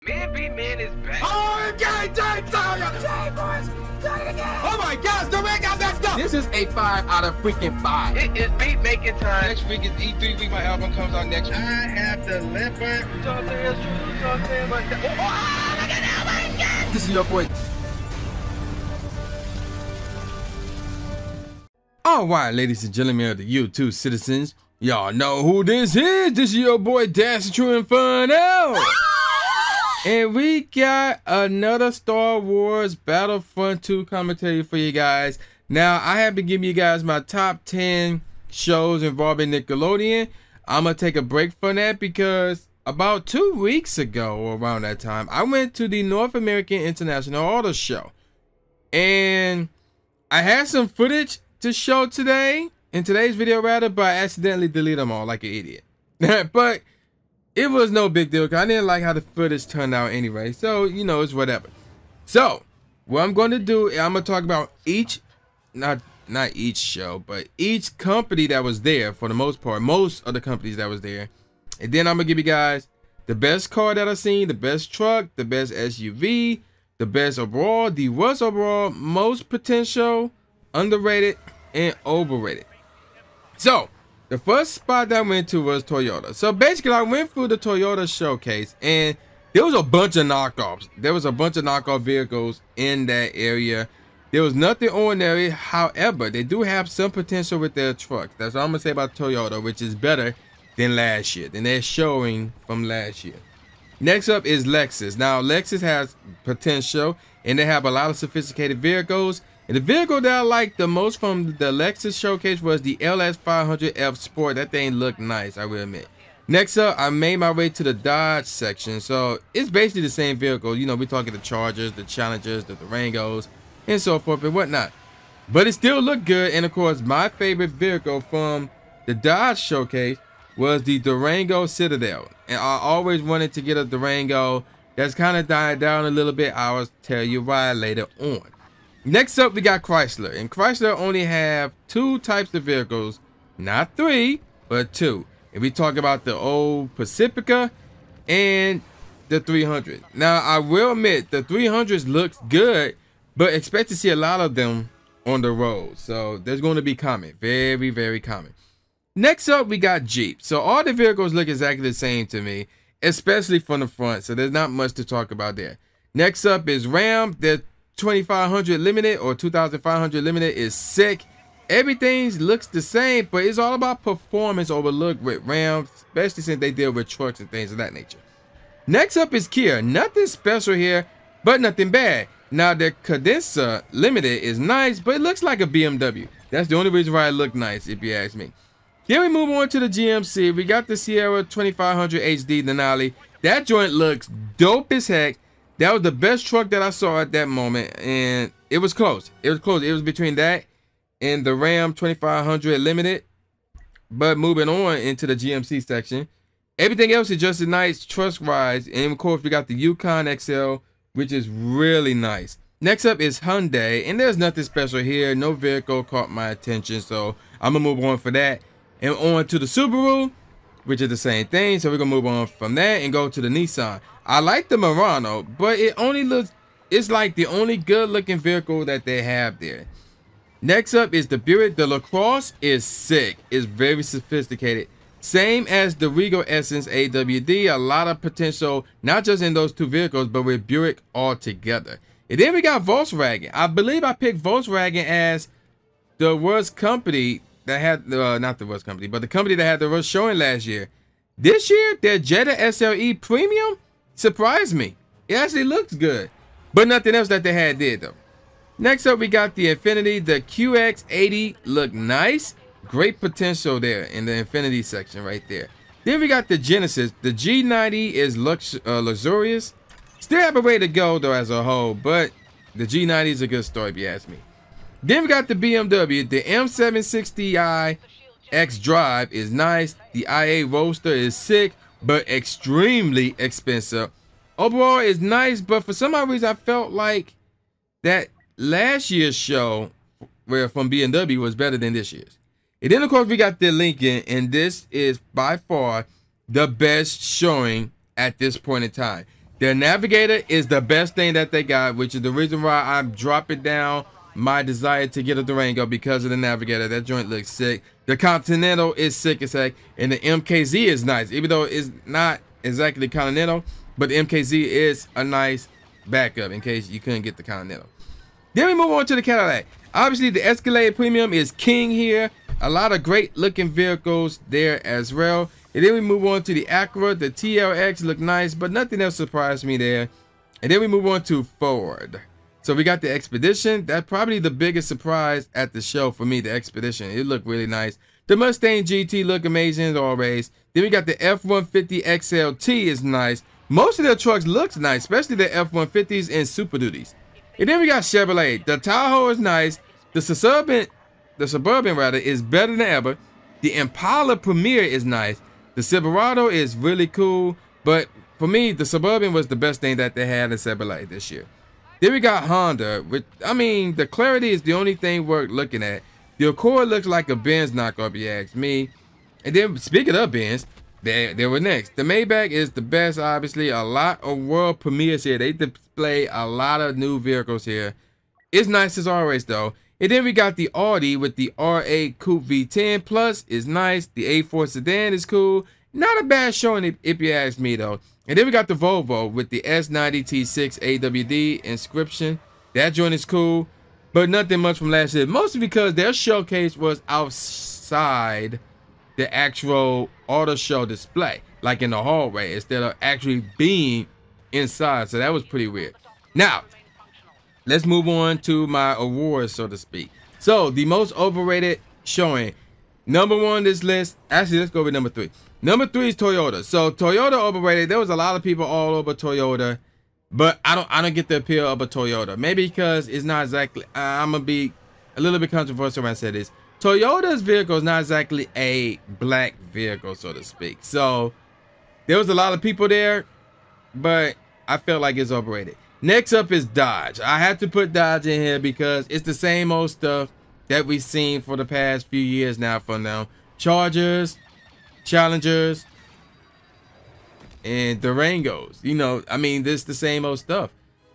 Man be man is back. Oh, okay, boys, do it again. Oh my gosh, the ring got messed up. This is a 5 out of freaking 5. It is beat making time. Next week is E3 week. My album comes out next week. I have delivered. You talk to us, you talk to him, but oh, look at that, my God. This is your boy. All right, ladies and gentlemen of the YouTube citizens, y'all know who this is. This is your boy Dash True Inferno. And we got another Star Wars Battlefront 2 commentary for you guys. Now, I have been giving you guys my top 10 shows involving Nickelodeon. I'm going to take a break from that because about 2 weeks ago, or around that time, I went to the North American International Auto Show. And I had some footage to show today, in today's video rather, but I accidentally deleted them all like an idiot. But it was no big deal because I didn't like how the footage turned out anyway. So, you know, it's whatever. So, what I'm going to do, I'm going to talk about each, not each show, but each company that was there for the most part. Most of the companies that was there. And then I'm going to give you guys the best car that I've seen, the best truck, the best SUV, the best overall, the worst overall, most potential, underrated, and overrated. So, the first spot that I went to was Toyota. So basically, I went through the Toyota showcase, and there was a bunch of knockoffs. There was a bunch of knockoff vehicles in that area. There was nothing ordinary. However, they do have some potential with their trucks. That's what I'm gonna say about Toyota, which is better than last year, than they're showing from last year. Next up is Lexus. Now, Lexus has potential, and they have a lot of sophisticated vehicles. And the vehicle that I liked the most from the Lexus showcase was the LS500F Sport. That thing looked nice, I will admit. Next up, I made my way to the Dodge section. So it's basically the same vehicle. You know, we're talking the Chargers, the Challengers, the Durangos, and so forth and whatnot. But it still looked good. And of course, my favorite vehicle from the Dodge showcase was the Durango Citadel. And I always wanted to get a Durango. That's kind of died down a little bit. I will tell you why later on. Next up, we got Chrysler, and Chrysler only have 2 types of vehicles, not 3, but 2. And we talk about the old Pacifica and the 300. Now, I will admit the 300s looks good, but expect to see a lot of them on the road. So there's going to be common, very, very common. Next up, we got Jeep. So all the vehicles look exactly the same to me, especially from the front. So there's not much to talk about there. Next up is Ram. The 2500 limited or 2500 limited is sick. Everything looks the same, but it's all about performance over look with Ram, especially since they deal with trucks and things of that nature. Next up is Kia. Nothing special here, but nothing bad. Now the Cadenza limited is nice, but it looks like a BMW. That's the only reason why it looked nice, if you ask me. Then we move on to the GMC. We got the Sierra 2500 HD Denali. That joint looks dope as heck. That was the best truck that I saw at that moment, and it was close. It was close. It was between that and the Ram 2500 Limited. But moving on into the GMC section, everything else is just as nice trust-wise. And of course, we got the Yukon XL, which is really nice. Next up is Hyundai, and there's nothing special here. No vehicle caught my attention, so I'm gonna move on for that. And on to the Subaru, which is the same thing. So we're gonna move on from that and go to the Nissan. I like the Murano, but it only looks, it's like the only good looking vehicle that they have there. Next up is the Buick. The LaCrosse is sick. It's very sophisticated. Same as the Regal Essence AWD. A lot of potential, not just in those 2 vehicles, but with Buick altogether. And then we got Volkswagen. I believe I picked Volkswagen as the worst company that had, not the worst company, but the company that had the worst showing last year. This year, their Jetta SLE Premium surprised me. It actually looks good, but nothing else that they had did though. Next up, we got the Infiniti. The QX80 look nice. Great potential there in the Infiniti section right there. Then we got the Genesis. The G90 is luxurious. Still have a way to go though as a whole, but the G90 is a good story if you ask me. Then we got the BMW. The M760i X Drive is nice. The IA Roadster is sick, but extremely expensive. Overall, it's nice, but for some odd reason, I felt like that last year's show from BMW was better than this year's. And then, of course, we got the Lincoln, and this is by far the best showing at this point in time. Their navigator is the best thing that they got, which is the reason why I'm dropping down my desire to get a Durango, because of the navigator. That joint looks sick. The Continental is sick as heck, and the MKZ is nice, even though it's not exactly Continental, but the MKZ is a nice backup in case you couldn't get the Continental. Then we move on to the Cadillac. Obviously, the Escalade Premium is king here. A lot of great looking vehicles there as well. And then we move on to the Acura. The TLX look nice, but nothing else surprised me there. And then we move on to Ford. So we got the Expedition. That's probably the biggest surprise at the show for me, the Expedition. It looked really nice. The Mustang GT look amazing as always. Then we got the F-150 XLT is nice. Most of their trucks looks nice, especially the F-150s and Super Duties. And then we got Chevrolet. The Tahoe is nice. The Suburban rather is better than ever. The Impala Premier is nice. The Silverado is really cool, but for me, the Suburban was the best thing that they had in Chevrolet this year. Then we got Honda, which, I mean, the clarity is the only thing worth looking at. The Accord looks like a Benz knockoff, if you ask me. And then, speaking of Benz, they were next. The Maybach is the best, obviously. A lot of world premieres here. They display a lot of new vehicles here. It's nice as always, though. And then we got the Audi with the R8 Coupe V10 Plus is nice. The A4 sedan is cool. Not a bad showing if you ask me though. And then we got the Volvo with the S90 T6 AWD inscription. That joint is cool, but nothing much from last year. Mostly because their showcase was outside the actual auto show display, like in the hallway, instead of actually being inside. So that was pretty weird. Now, let's move on to my awards, so to speak. So, the most overrated showing. Number one on this list, actually, let's go with number 3. Number 3 is Toyota. So, Toyota overrated. There was a lot of people all over Toyota, but I don't get the appeal of a Toyota. Maybe because it's not exactly, I'm going to be a little bit controversial when I say this. Toyota's vehicle is not exactly a black vehicle, so to speak. So, there was a lot of people there, but I felt like it's overrated. Next up is Dodge. I had to put Dodge in here because it's the same old stuff that we've seen for the past few years now from them. Chargers, Challengers, and Durangos. You know, I mean, this is the same old stuff.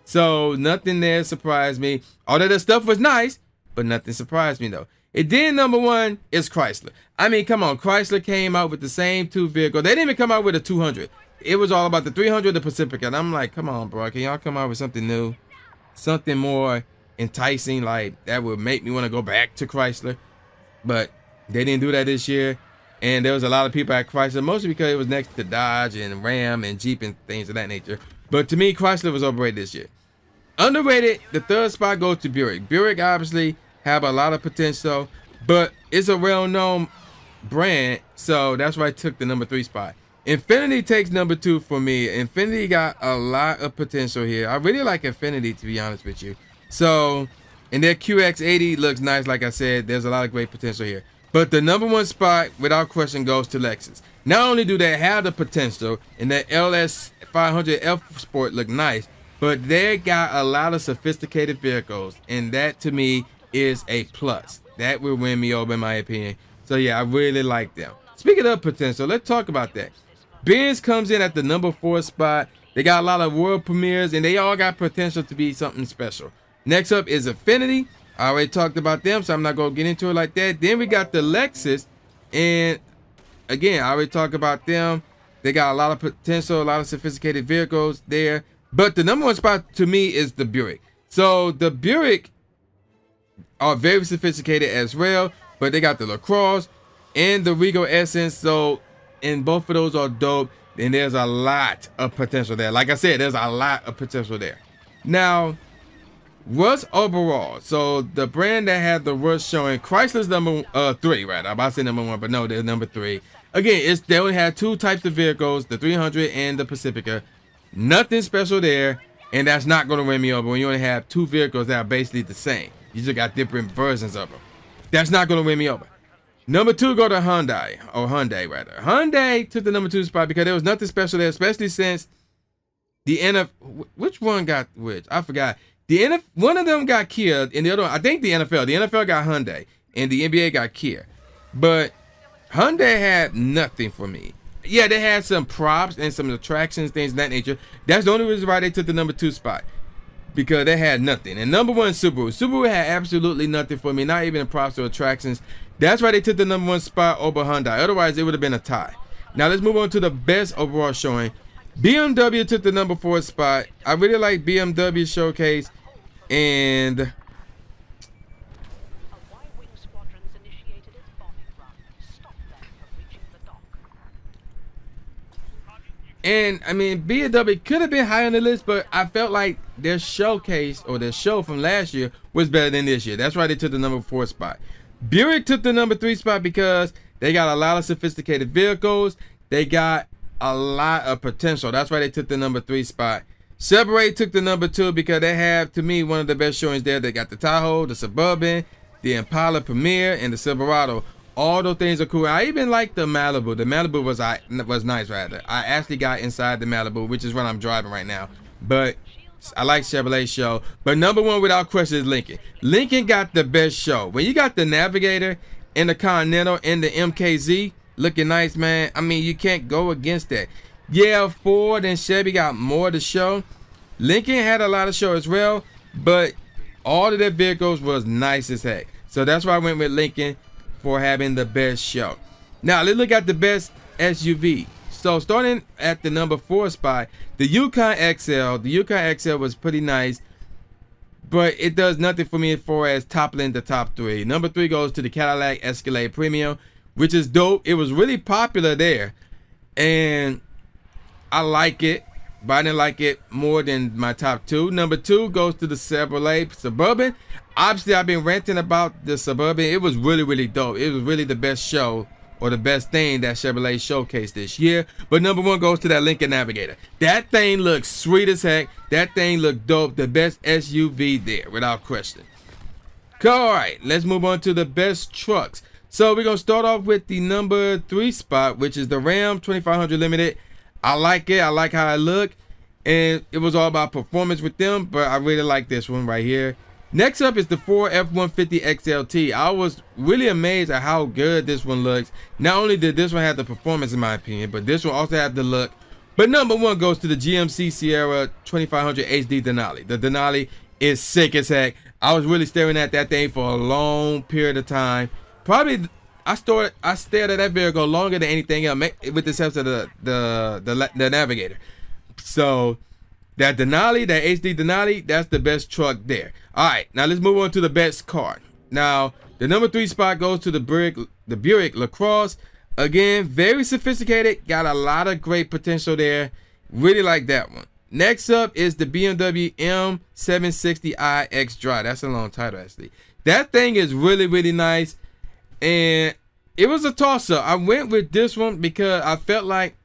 So nothing there surprised me. All of the stuff was nice, but nothing surprised me though. And then number 1 is Chrysler. I mean, come on, Chrysler came out with the same 2 vehicles. They didn't even come out with a 200. It was all about the 300, the Pacifica. And I'm like, come on, bro. Can y'all come out with something new? Something more enticing, like that would make me want to go back to Chrysler. But they didn't do that this year. And there was a lot of people at Chrysler, mostly because it was next to Dodge and Ram and Jeep and things of that nature. But to me, Chrysler was overrated this year. Underrated, the 3rd spot goes to Buick. Buick obviously have a lot of potential, but it's a well-known brand. So that's why I took the number 3 spot. Infiniti takes number 2 for me. Infiniti got a lot of potential here. I really like Infiniti, to be honest with you. So, and their QX80 looks nice. Like I said, there's a lot of great potential here. But the number 1 spot, without question, goes to Lexus. Not only do they have the potential, and that LS 500 F Sport look nice, but they got a lot of sophisticated vehicles. And that, to me, is a plus. That will win me over, in my opinion. So, yeah, I really like them. Speaking of potential, let's talk about that. Benz comes in at the number 4 spot. They got a lot of world premieres, and they all got potential to be something special. Next up is Infiniti. I already talked about them, so I'm not going to get into it like that. Then we got the Lexus, and again, I already talked about them. They got a lot of potential, a lot of sophisticated vehicles there. But the number 1 spot to me is the Buick. So the Buick are very sophisticated as well, but they got the LaCrosse and the Regal Essence. So, and both of those are dope, and there's a lot of potential there. Like I said, there's a lot of potential there. Now, what's overall? So the brand that had the worst showing, Chrysler's number 3, right? I'm about to say number 1, but no, they're number 3. Again, they only had 2 types of vehicles, the 300 and the Pacifica. Nothing special there, and that's not going to win me over when you only have 2 vehicles that are basically the same. You just got different versions of them. That's not going to win me over. Number 2 go to Hyundai, or Hyundai rather. Hyundai took the number 2 spot because there was nothing special there, especially since the which one got which? I forgot. One of them got Kia, and the other one, I think the NFL got Hyundai, and the NBA got Kia. But Hyundai had nothing for me. Yeah, they had some props and some attractions, things of that nature. That's the only reason why they took the number 2 spot, because they had nothing. And number 1, Subaru. Subaru had absolutely nothing for me, not even props or attractions. That's why they took the number 1 spot over Hyundai. Otherwise, it would have been a tie. Now let's move on to the best overall showing. BMW took the number 4 spot. I really like BMW showcase, and I mean, BMW could have been high on the list, but I felt like their showcase or their show from last year was better than this year. That's why they took the number 4 spot. Buick took the number 3 spot because they got a lot of sophisticated vehicles. They got a lot of potential. That's why they took the number 3 spot. Chevrolet took the number 2 because they have, to me, one of the best showings there. They got the Tahoe, the Suburban, the Impala Premier, and the Silverado. All those things are cool. I even like the Malibu. The Malibu was nice, rather. I actually got inside the Malibu, which is what I'm driving right now. But I like Chevrolet's show. But number 1, without question, is Lincoln. Lincoln got the best show. When you got the Navigator and the Continental and the MKZ looking nice, man, I mean, you can't go against that. Yeah, Ford and Chevy got more to show. Lincoln had a lot of show as well, but all of their vehicles was nice as heck. So that's why I went with Lincoln for having the best show. Now let's look at the best SUV. So starting at the number 4 spot, the Yukon XL. The Yukon XL was pretty nice, but it does nothing for me as far as toppling the top 3. Number 3 goes to the Cadillac Escalade Premium, which is dope. It was really popular there, and I like it, but I didn't like it more than my top 2. Number 2 goes to the Chevrolet Suburban. Obviously, I've been ranting about the Suburban. It was really, really dope. It was really the best show or the best thing that Chevrolet showcased this year. But number 1 goes to that Lincoln Navigator. That thing looks sweet as heck. That thing looked dope. The best SUV there, without question. All right, let's move on to the best trucks. So we're going to start off with the number 3 spot, which is the Ram 2500 Limited. I like it. I like how it look. And it was all about performance with them, but I really like this one right here. Next up is the Ford F-150 XLT. I was really amazed at how good this one looks. Not only did this one have the performance, in my opinion, but this one also had the look. But number 1 goes to the GMC Sierra 2500 HD Denali. The Denali is sick as heck. I was really staring at that thing for a long period of time. Probably I stared at that vehicle longer than anything else, with the exception of the Navigator. So that Denali, that HD Denali, that's the best truck there. All right, now let's move on to the best car. Now, the number 3 spot goes to the Buick LaCrosse. Again, very sophisticated, got a lot of great potential there. Really like that one. Next up is the BMW M760i X-Drive. That's a long title, actually. That thing is really, really nice. And it was a toss-up. I went with this one because I felt like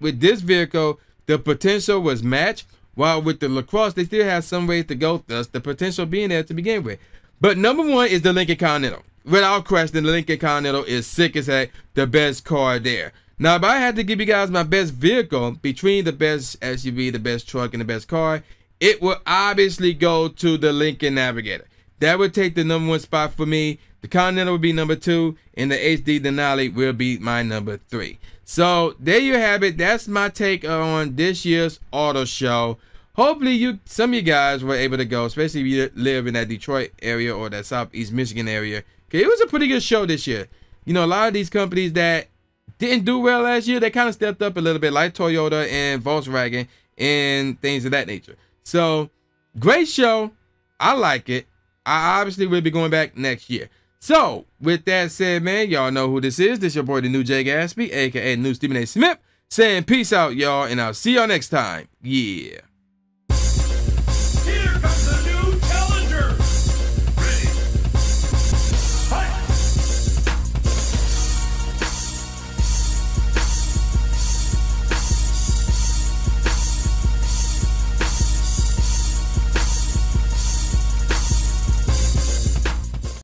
with this vehicle, the potential was matched, while with the LaCrosse, they still have some ways to go, thus the potential being there to begin with. But number 1 is the Lincoln Continental. Without question, the Lincoln Continental is sick as heck, the best car there. Now, if I had to give you guys my best vehicle between the best SUV, the best truck, and the best car, it would obviously go to the Lincoln Navigator. That would take the number 1 spot for me. The Continental would be number 2, and the HD Denali will be my number 3. So there you have it. That's my take on this year's auto show. Hopefully some of you guys were able to go, especially if you live in that Detroit area or that Southeast Michigan area. Okay, it was a pretty good show this year. You know, a lot of these companies that didn't do well last year, they kind of stepped up a little bit, like Toyota and Volkswagen and things of that nature. So great show. I like it. I obviously will be going back next year. So with that said, man, y'all know who this is. This your boy, the new Jay Gatsby, aka New Stephen A. Smith, saying peace out, y'all, and I'll see y'all next time. Yeah.